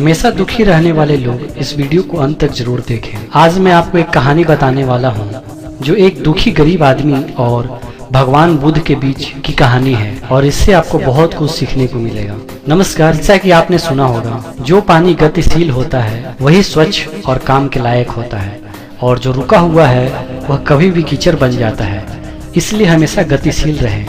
हमेशा दुखी रहने वाले लोग इस वीडियो को अंत तक जरूर देखें। आज मैं आपको एक कहानी बताने वाला हूँ जो एक दुखी गरीब आदमी और भगवान बुद्ध के बीच की कहानी है और इससे आपको बहुत कुछ सीखने को मिलेगा। नमस्कार। जैसा कि आपने सुना होगा, जो पानी गतिशील होता है वही स्वच्छ और काम के लायक होता है और जो रुका हुआ है वह कभी भी कीचड़ बन जाता है। इसलिए हमेशा गतिशील रहें।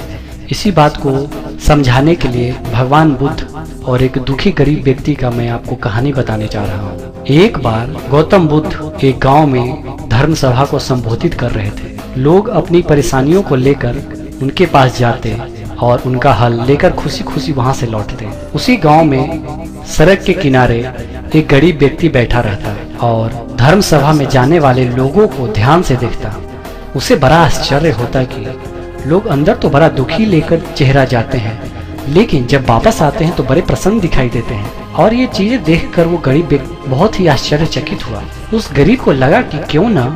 इसी बात को समझाने के लिए भगवान बुद्ध और एक दुखी गरीब व्यक्ति का मैं आपको कहानी बताने जा रहा हूँ। एक बार गौतम बुद्ध एक गांव में धर्म सभा को संबोधित कर रहे थे। लोग अपनी परेशानियों को लेकर उनके पास जाते और उनका हल लेकर खुशी खुशी वहां से लौटते। उसी गांव में सड़क के किनारे एक गरीब व्यक्ति बैठा रहता और धर्म सभा में जाने वाले लोगों को ध्यान से देखता। उसे बड़ा आश्चर्य होता कि लोग अंदर तो बड़ा दुखी लेकर चेहरा जाते हैं, लेकिन जब वापस आते हैं तो बड़े प्रसन्न दिखाई देते हैं। और ये चीजें देखकर वो गरीब व्यक्ति बहुत ही आश्चर्यचकित हुआ। उस गरीब को लगा कि क्यों ना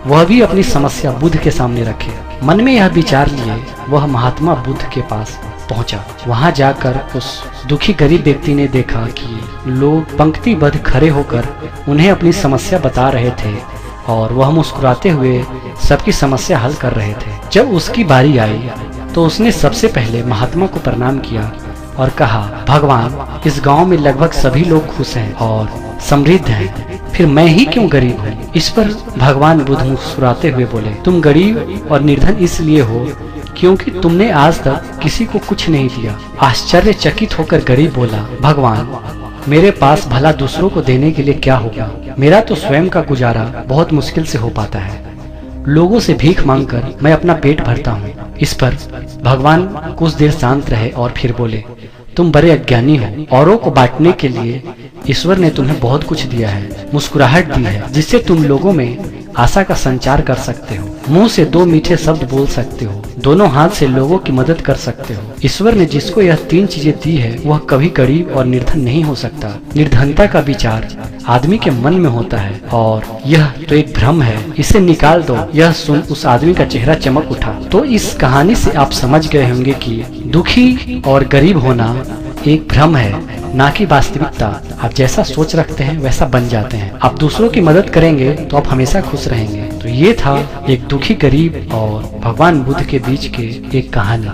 वह भी अपनी समस्या बुद्ध के सामने रखे। मन में यह विचार लिए वह महात्मा बुद्ध के पास पहुंचा। वहां जाकर उस दुखी गरीब व्यक्ति ने देखा कि लोग पंक्तिबद्ध खड़े होकर उन्हें अपनी समस्या बता रहे थे और वह मुस्कुराते हुए सबकी समस्या हल कर रहे थे। जब उसकी बारी आई तो उसने सबसे पहले महात्मा को प्रणाम किया और कहा, भगवान, इस गांव में लगभग सभी लोग खुश हैं और समृद्ध हैं, फिर मैं ही क्यों गरीब हूँ। इस पर भगवान बुद्ध मुस्कुराते हुए बोले, तुम गरीब और निर्धन इसलिए हो क्योंकि तुमने आज तक किसी को कुछ नहीं दिया। आश्चर्यचकित होकर गरीब बोला, भगवान, मेरे पास भला दूसरों को देने के लिए क्या होगा। मेरा तो स्वयं का गुजारा बहुत मुश्किल से हो पाता है। लोगों से भीख मांगकर मैं अपना पेट भरता हूँ। इस पर भगवान कुछ देर शांत रहे और फिर बोले, तुम बड़े अज्ञानी हो। औरों को बांटने के लिए ईश्वर ने तुम्हें बहुत कुछ दिया है, मुस्कुराहट दी है जिससे तुम लोगों में आशा का संचार कर सकते हो, मुंह से दो मीठे शब्द बोल सकते हो, दोनों हाथ से लोगों की मदद कर सकते हो। ईश्वर ने जिसको यह तीन चीजें दी है वह कभी गरीब और निर्धन नहीं हो सकता। निर्धनता का विचार आदमी के मन में होता है और यह तो एक भ्रम है, इसे निकाल दो। यह सुन उस आदमी का चेहरा चमक उठा। तो इस कहानी से आप समझ गए होंगे कि दुखी और गरीब होना एक भ्रम है, ना कि वास्तविकता। आप जैसा सोच रखते हैं वैसा बन जाते हैं। आप दूसरों की मदद करेंगे तो आप हमेशा खुश रहेंगे। तो ये था एक दुखी गरीब और भगवान बुद्ध के बीच के एक कहानी।